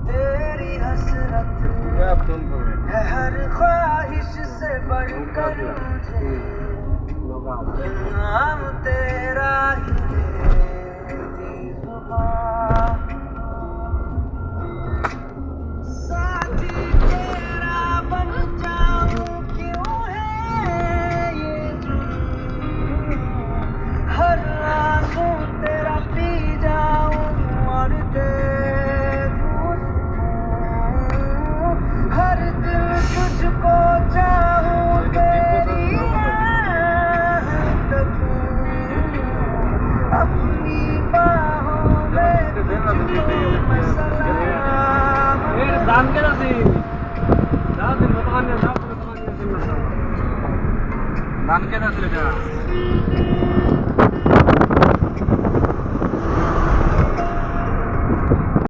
तेरी हसरत है हर ख्वाहिश से बढ़कर मुझे नाम तेरा ही लेती जुबां साथी तेरा बन जाऊं क्यों है ये जुनून हर आंसू तेरा पी जाऊं और दे दूं सुकून हर दिल तुझको चाहूं तेरी आहट तकूं अपनी बाहों में तुझको मैं सलाम দাম কে আছে দাম দিন দোকানে দাম দোকানে দিন না দাম কে আছে এটা